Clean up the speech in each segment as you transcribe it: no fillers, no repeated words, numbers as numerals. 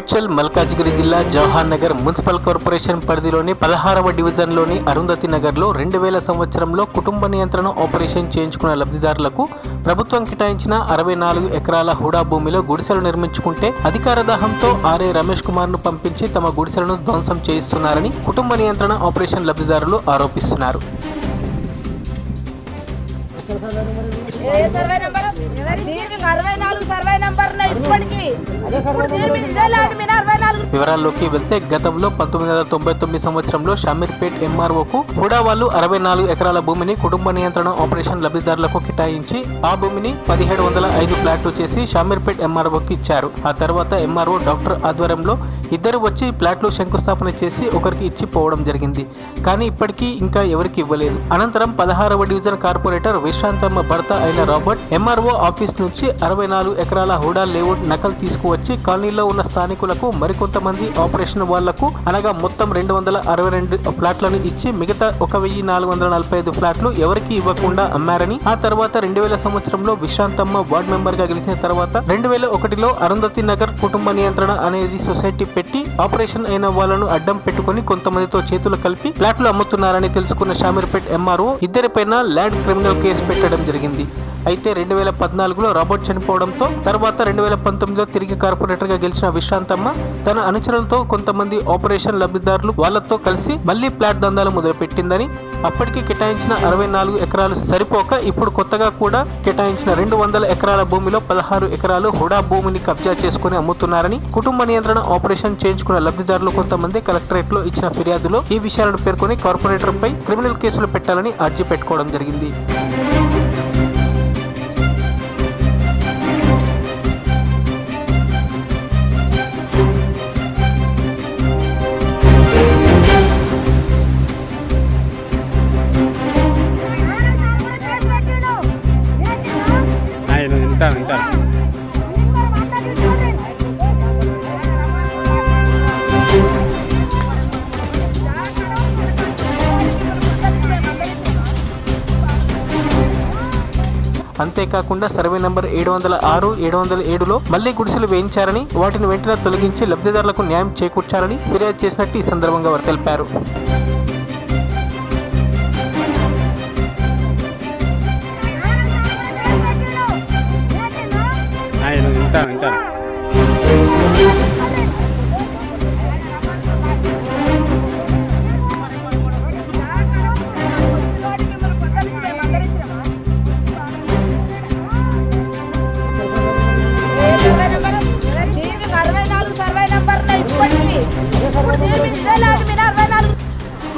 మేడ్చల్ మల్కాజ్గిరి జిల్లా Jawahar Nagar municipal corporation పరిధిలోని 16వ డివిజన్లోని అరుంధతి నగర్లో 2000 సంవత్సరంలో కుటుంబ నియంత్రణ ఆపరేషన్ చేయించుకున్న లబ్ధిదారులకు ప్రభుత్వం కేటాయించిన 64 ఎకరాల హుడా భూమిలో గుడిసెలు నిర్మించుకుంటే అధికార దాహంతో ఆర్ఏ రమేష్ కుమార్ ను పంపించి తమ గుడిసెలను ధ్వంసం చేయిస్తున్నారని కుటుంబ నియంత్రణ ఆపరేషన్ లబ్ధిదారులు ఆరోపిస్తున్నారు. వివరాల్లోకి వెళ్తే గతంలో 1999 సంవత్సరంలో షామీర్పేట్ ఎంఆర్ఓకు హుడా వాళ్ళు 64 ఎకరాల భూమిని కుటుంబ నియంత్రణ ఆపరేషన్ లబ్ధిదారులకు కేటాయించి ఆ భూమిని 1705 ఫ్లాట్లు చేసి షామీర్పేట్ ఎంఆర్ఓకి ఇచ్చారు. ఆ తర్వాత ఎంఆర్ఓ డాక్టర్ ఆధ్వర్యంలో ఇద్దరు వచ్చి ఫ్లాట్లు శంకుస్థాపన చేసి ఒకరికి ఇచ్చి పోవడం జరిగింది. కానీ ఇప్పటికీ ఇంకా ఎవరికి ఇవ్వలేదు. అనంతరం 16వ డివిజన్ కార్పొరేటర్ విశ్రాంతమ్మ భర్త అయిన రాబర్ట్ ఎంఆర్ఓ ఆఫీస్ నుంచి 64 ఎకరాల హుడా లేఅవుట్ నకలు తీసుకువచ్చి కాలనీలో ఉన్న స్థానికులకు మరికొంతమంది ఆపరేషన్ వాళ్లకు అనగా మొత్తం 262 ఫ్లాట్లను ఇచ్చి మిగతా 1445 ఫ్లాట్లు ఎవరికి ఇవ్వకుండా అమ్మారని, ఆ తర్వాత 2000 సంవత్సరంలో విశ్రాంతమ్మ వార్డు మెంబర్ గా గెలిచిన తర్వాత 2001లో అరుంధతి నగర్ కుటుంబ నియంత్రణ అనేది సొసైటీ పెట్టి ఆపరేషన్ అయిన వాళ్ళను అడ్డం పెట్టుకుని కొంతమందితో చేతులు కలిపి ఫ్లాట్లు అమ్ముతున్నారని తెలుసుకున్న షామీర్పేట్ ఎంఆర్ఓ ఇద్దరిపైన ల్యాండ్ క్రిమినల్ కేసు పెట్టడం జరిగింది. అయితే 2014లో రాబర్ట్ చనిపోవడంతో తర్వాత 2019లో తిరిగి కార్పొరేటర్ గా గెలిచిన విశ్రాంతమ్మ తన అనుచరులతో కొంతమంది ఆపరేషన్ లబ్ధిదారులు వాళ్లతో కలిసి మళ్లీ ఫ్లాట్ దందాలు మొదలుపెట్టిందని, అప్పటికి కేటాయించిన 64 ఎకరాలు సరిపోక ఇప్పుడు కొత్తగా కూడా కేటాయించిన 200 ఎకరాల భూమిలో 16 ఎకరాలు హుడా భూమిని కబ్జా చేసుకుని అమ్ముతున్నారని కుటుంబ నియంత్రణ ఆపరేషన్ చేయించుకున్న లబ్ధిదారులు కొంతమంది కలెక్టరేట్ లో ఇచ్చిన ఫిర్యాదులో ఈ విషయాలను పేర్కొని కార్పొరేటర్ పై క్రిమినల్ కేసులు పెట్టాలని అర్జీ పెట్టుకోవడం జరిగింది. అంతేకాకుండా సర్వే నంబర్ 706, 707లో మళ్లీ గుడిసెలు వేయించారని, వాటిని వెంటనే తొలగించి లబ్ధిదారులకు న్యాయం చేకూర్చాలని ఫిర్యాదు చేసినట్టు ఈ సందర్భంగా వారు తెలిపారు.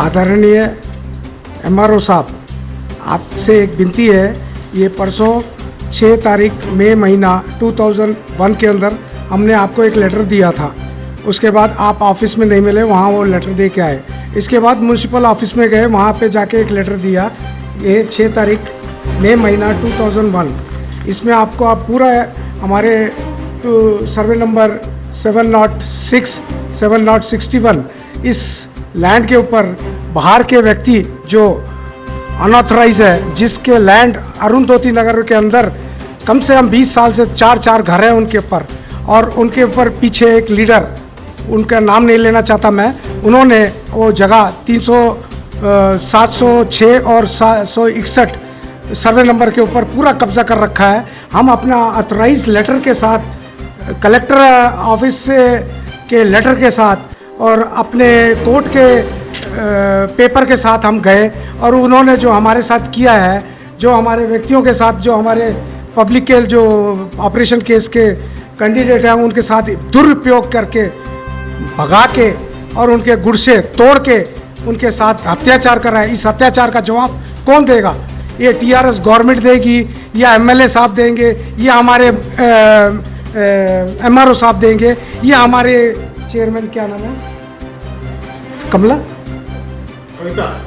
आदरणीय एमआरओ साहब, आपसे एक विनती है, ये परसों 6 तारीख मई महीना 2001 के अंदर हमने आपको एक लेटर दिया था. उसके बाद आप ऑफिस में नहीं मिले, वहाँ वो लेटर दे के आए. इसके बाद म्यूनसिपल ऑफिस में गए, वहाँ पे जाके एक लेटर दिया. ये 6 तारीख मई महीना 2001. इसमें आपको आप पूरा हमारे सर्वे नंबर 706, 761 इस लैंड के ऊपर बाहर के व्यक्ति जो अनऑथराइज है, जिसके लैंड अरुंधति नगर के अंदर कम से कम 20 साल से 4 घर हैं उनके ऊपर, और उनके ऊपर पीछे एक लीडर, उनका नाम नहीं लेना चाहता मैं, उन्होंने वो जगह 706 और 761 सर्वे नंबर के ऊपर पूरा कब्जा कर रखा है. हम अपना ऑथराइज लेटर के साथ कलेक्टर ऑफिस से के लेटर के साथ और अपने कोर्ट के पेपर के साथ हम गए, और उन्होंने जो हमारे साथ किया है, जो हमारे व्यक्तियों के साथ, जो हमारे पब्लिक के जो ऑपरेशन केस के कैंडिडेट हैं उनके साथ दुरुपयोग करके भगा के और उनके गुड़से तोड़ के उनके साथ अत्याचार कर रहा है. इस अत्याचार का जवाब कौन देगा? ये टीआरएस गवर्नमेंट देगी, या एमएलए साहब देंगे, या हमारे एमआरओ साहब देंगे, या हमारे चेयरमैन क्या नाम है, कमला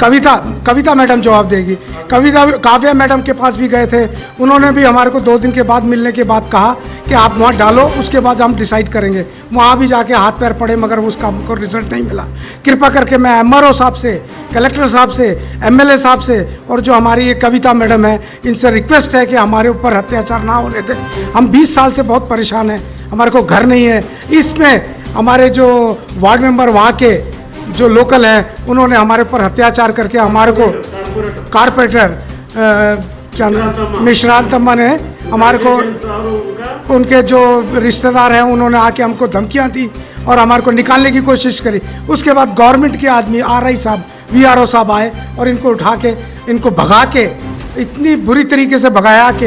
कविता मैडम जवाब देगी. काव्या मैडम के पास भी गए थे, उन्होंने भी हमारे को 2 दिन के बाद मिलने के बाद कहा कि आप वहाँ डालो, उसके बाद हम डिसाइड करेंगे. वहाँ भी जाके हाथ पैर पड़े, मगर उसका हमको रिजल्ट नहीं मिला. कृपा करके मैं एमआरओ साहब से, कलेक्टर साहब से, एमएलए साहब से और जो हमारी ये कविता मैडम है, इनसे रिक्वेस्ट है कि हमारे ऊपर अत्याचार ना होने दें. हम 20 साल से बहुत परेशान हैं, हमारे को घर नहीं है. इसमें हमारे जो वार्ड मेंबर वहाँ के जो लोकल हैं उन्होंने हमारे ऊपर अत्याचार करके हमारे को कारपोरेटर क्या नाम मिश्रांत अम्मा ने हमारे को उनके जो रिश्तेदार हैं उन्होंने आके हमको धमकियां दी और हमारे को निकालने की कोशिश करी। उसके बाद गवर्नमेंट के आदमी RI साहब VRO साहब आए और इनको उठा के इनको भगा के इतनी बुरी तरीके से भगाया कि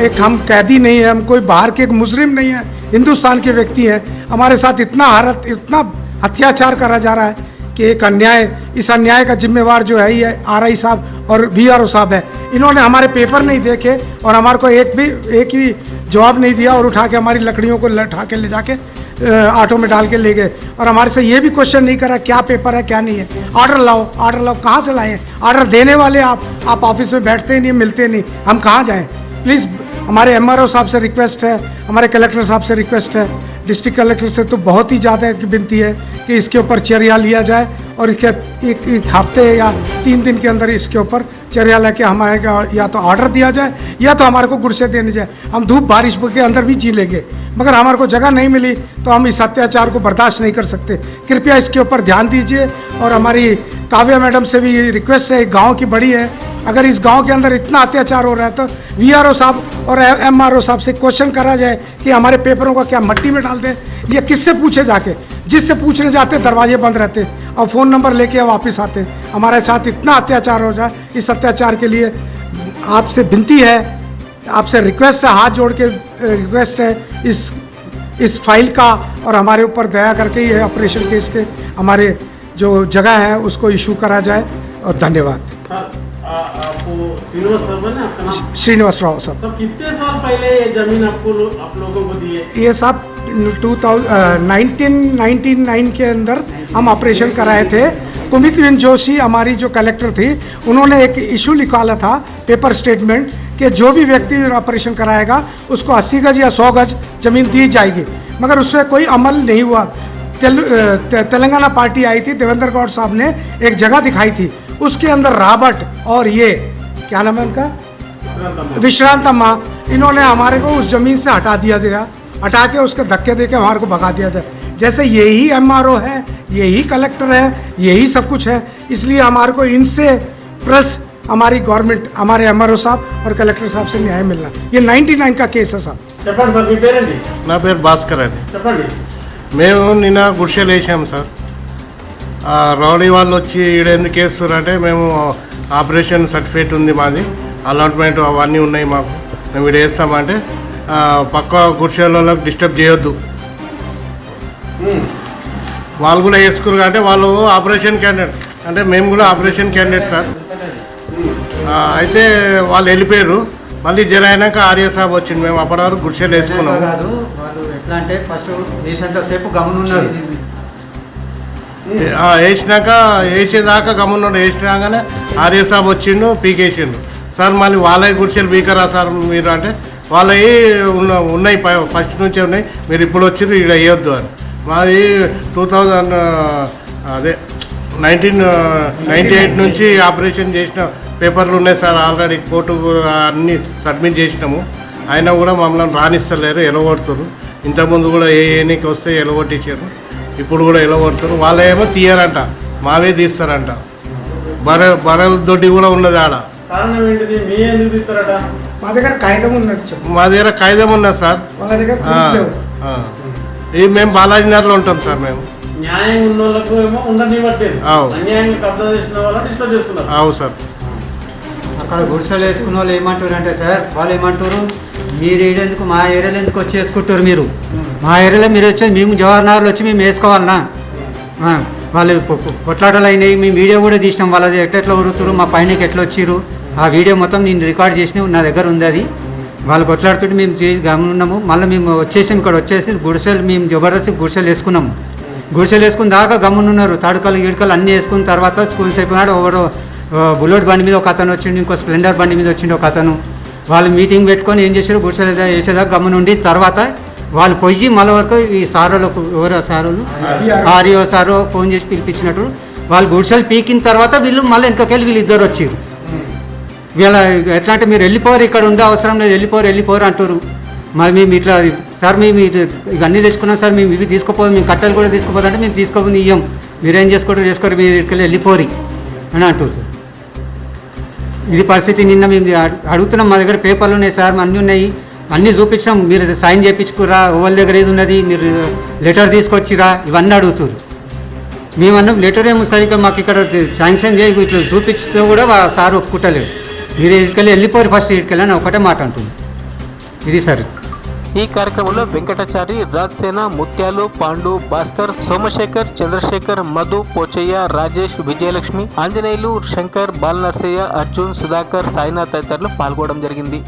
एक हम कैदी नहीं है, हम कोई बाहर के एक मुजरिम नहीं है, हिंदुस्तान के व्यक्ति हैं। हमारे साथ इतना अत्याचार करा जा रहा है कि एक अन्याय, इस अन्याय का जिम्मेवार जो है ये RI साहब और VRO साहब है। इन्होंने हमारे पेपर नहीं देखे और हमारे को एक ही जवाब नहीं दिया और उठा के हमारी लकड़ियों को उठा के ले जाके ऑटो में डाल के ले गए और हमारे से ये भी क्वेश्चन नहीं करा क्या पेपर है क्या नहीं है। ऑर्डर लाओ कहाँ से लाएं? ऑर्डर देने वाले आप ऑफिस में बैठते ही नहीं, मिलते नहीं, हम कहाँ जाएं? प्लीज़ हमारे MRO साहब से रिक्वेस्ट है, हमारे कलेक्टर साहब से रिक्वेस्ट है, डिस्ट्रिक्ट कलेक्टर से तो बहुत ही ज़्यादा विनती है कि इसके ऊपर चर्या लिया जाए और इसके एक हफ्ते या 3 दिन के अंदर इसके ऊपर चर्या लेके हमारे को या तो ऑर्डर दिया जाए या तो हमारे को गुड़से देने जाए। हम धूप बारिश के अंदर भी जी लेंगे, मगर हमारे को जगह नहीं मिली तो हम इस अत्याचार को बर्दाश्त नहीं कर सकते। कृपया इसके ऊपर ध्यान दीजिए और हमारी काव्या मैडम से भी रिक्वेस्ट है, गाँव की बड़ी है, अगर इस गांव के अंदर इतना अत्याचार हो रहा है तो VRO साहब और MRO साहब से क्वेश्चन करा जाए कि हमारे पेपरों का क्या मट्टी में डाल दें या किससे पूछे जाके। जिससे पूछने जाते दरवाजे बंद रहते और फ़ोन नंबर लेके वापस आते। हमारे साथ इतना अत्याचार हो जाए, इस अत्याचार के लिए आपसे विनती है, आपसे रिक्वेस्ट है, हाथ जोड़ के रिक्वेस्ट है इस फाइल का और हमारे ऊपर दया करके ये ऑपरेशन केस के हमारे जो जगह है उसको इशू करा जाए। और धन्यवाद। आपको श्रीनिवास साहब है ना आपका नाम? श्रीनिवास राव साहब। तो कितने साल पहले ये जमीन आप लोगों को दी है? ये सब 1999 के अंदर हम ऑपरेशन कराए थे। कुमित जोशी हमारी जो कलेक्टर थी, उन्होंने एक इशू निकाला था पेपर स्टेटमेंट कि जो भी व्यक्ति ऑपरेशन कराएगा उसको 80 गज या 100 गज जमीन दी जाएगी, मगर उसमें कोई अमल नहीं हुआ। तेलंगाना पार्टी आई थी, देवेंद्र गौड़ साहब ने एक जगह दिखाई थी, उसके अंदर रॉबर्ट और ये क्या नाम है उनका, विश्रांत अम्मा, इन्होंने हमारे को उस ज़मीन से हटा दिया गया, हटा के उसके धक्के दे के हमारे को भगा दिया जाए। जैसे यही MRO है, यही कलेक्टर है, यही सब कुछ है, इसलिए हमारे को इनसे प्लस हमारी गवर्नमेंट, हमारे MRO साहब और कलेक्टर साहब से न्याय मिलना। ये 99 का केस है साहब। చెప్పండి సార్, మీ పేరేంటి? నా పేరు భాస్కర్ అండి. చెప్పండి. మేము నిన్న గుడిసెలు వేసాము సార్. రౌడీ వాళ్ళు వచ్చి ఈడెందుకు వేస్తున్నారంటే మేము ఆపరేషన్ సర్టిఫికేట్ ఉంది మాది, అలాట్మెంట్ అవన్నీ ఉన్నాయి మాకు, మేము ఇక్కడ వేస్తామంటే పక్క గుడిసెలకు డిస్టర్బ్ చేయొద్దు, వాళ్ళు కూడా వేసుకున్నారు అంటే వాళ్ళు ఆపరేషన్ క్యాండిడేట్ అంటే మేము కూడా ఆపరేషన్ క్యాండిడేట్ సార్. అయితే వాళ్ళు వెళ్ళిపోయారు, మళ్ళీ జర అయినాక ఆర్య సాబ్ వచ్చింది, మేము అప్పటి వరకు గుడిసెలు వేసుకున్నాము. వాళ్ళు ఎట్లా అంటే ఫస్ట్ వేసేంతసేపు గమనున్నారు, వేసినాక వేసేదాకా గమనున్నాడు, వేసినాగానే ఆర్య సాబ్ వచ్చిండు, పీకేసిండు. సార్ మళ్ళీ వాళ్ళవి గుడిసెలు పీకరా సార్ మీరు అంటే, వాళ్ళవి ఉన్నాయి ఫస్ట్ నుంచే ఉన్నాయి, మీరు ఇప్పుడు వచ్చిండ్రు ఇక్కడ వేయొద్దు అని. మాది 1998 నుంచి ఆపరేషన్ చేసిన పేపర్లు ఉన్నాయి సార్, ఆల్రెడీ కోర్టు అన్నీ సబ్మిట్ చేసినాము, అయినా కూడా మమ్మల్ని రాణిస్తలేరు, ఎలగొడుతారు. ఇంతకుముందు కూడా ఏనికి వస్తే ఎలగొట్టించారు, ఇప్పుడు కూడా ఎలగొడుతారు. వాళ్ళేమో తీయరంట, మావే తీస్తారంట. బర్రెల దొడ్డి కూడా ఉన్నది ఆడ. కారణం ఏంటిది? మీ ఎందుకు తీస్తారట? మా దగ్గర కాగితం ఉన్నది, మా దగ్గర కాగితం ఉన్నది సార్. వాళ్ళ దగ్గర ఇది మేము బాలాజీనగర్లో ఉంటాం సార్. మేము న్యాయం ఉన్న వాళ్ళకు ఏమో ఉండనివ్వట్లేదు, అన్యాయంగా కబ్జా చేసిన వాళ్ళని డిస్టర్బ్ చేస్తున్నారు. అవు సార్. అక్కడ గుడిసెలు వేసుకున్న వాళ్ళు ఏమంటారు అంటే సార్, వాళ్ళు ఏమంటారు, మీరు ఏడెందుకు మా ఏరియాలో ఎందుకు వచ్చి వేసుకుంటారు, మీరు మా ఏరియాలో మీరు వచ్చేది మేము జవహర్నగర్లో వచ్చి మేము వేసుకోవాలన్నా, వాళ్ళు కొట్లాటలు అయినాయి, మేము వీడియో కూడా తీసినాం, వాళ్ళది ఎట్లా ఉరుతురు, మా పైనకి ఎట్లా వచ్చిర్రు, ఆ వీడియో మొత్తం నేను రికార్డ్ చేసిన నా దగ్గర ఉంది. అది వాళ్ళు కొట్లాడుతుంటే మేము గమనున్నాము. మళ్ళీ మేము వచ్చేసాం, ఇక్కడ వచ్చేసి గుడిసెలు మేము జబర్దస్త్ గుడిసెలు వేసుకున్నాము. గుడిసెలు వేసుకున్న దాకా గమ్మునున్నారు, తడుకలు గిడకలు అన్నీ వేసుకున్న తర్వాత స్కూల్స్ అయిపోయినాడు. ఒకడు బుల్లెట్ బండి మీద ఒక అతను వచ్చిండు, ఇంకో స్ప్లెండర్ బండి మీద వచ్చిండు ఒక అతను. వాళ్ళు మీటింగ్ పెట్టుకొని ఏం చేశారు, గుడిసెలు వేసేదాకా గమ్మునుండి తర్వాత వాళ్ళు పోయి మళ్ళీ వరకు ఈ సారోలకు, ఎవరు సారోలు, ఆర్యో సారో ఫోన్ చేసి పిలిపించినట్టు వాళ్ళు గుడిసెలు పీకిన తర్వాత వీళ్ళు మళ్ళీ వెనకకెళ్ళి వీళ్ళు ఇద్దరు వచ్చారు. వీళ్ళ ఎట్లా అంటే మీరు వెళ్ళిపోరు, ఇక్కడ ఉండే అవసరం లేదు, వెళ్ళిపోరు అంటారు. మరి మేము ఇట్లా సార్ మేము ఇవన్నీ తెచ్చుకున్నాం సార్, మేము ఇవి తీసుకుపోదు, మేము కట్టెలు కూడా తీసుకుపోదంటే మేము తీసుకోని ఇయ్యం, మీరేం చేసుకోరు మీరు ఇక్కడికి వెళ్ళిపోరి అని అంటారు సార్. ఇది పరిస్థితి. నిన్న మేము అడుగుతున్నాం, మా దగ్గర పేపర్లు ఉన్నాయి సార్, అన్నీ ఉన్నాయి, అన్నీ చూపించాం, మీరు సైన్ చేయించుకురా, ఎవరి దగ్గర ఏది ఉన్నది, మీరు లెటర్ తీసుకొచ్చిరా, ఇవన్నీ అడుగుతారు. మేమన్నా లెటర్ ఏమో సరిగ్గా మాకు ఇక్కడ శాంక్షన్ చేయి ఇట్లా చూపించితే కూడా సార్ ఒప్పుకుంటలేడు, మీరు ఇక్కడికి వెళ్ళిపోరు ఫస్ట్ ఇక్కడికి అని ఒకటే మాట అంటుంది. ఇది సార్. ఈ కార్యక్రమంలో వెంకటాచారి, రాజ్సేన, ముత్యాలు, పాండు, భాస్కర్, సోమశేఖర్, చంద్రశేఖర్, మధు, పోచయ్య, రాజేష్, విజయలక్ష్మి, ఆంజనేయులు, శంకర్, బాలనర్సయ్య, అర్జున్, సుధాకర్, సాయినాథ్ తదితరులు పాల్గొనడం జరిగింది.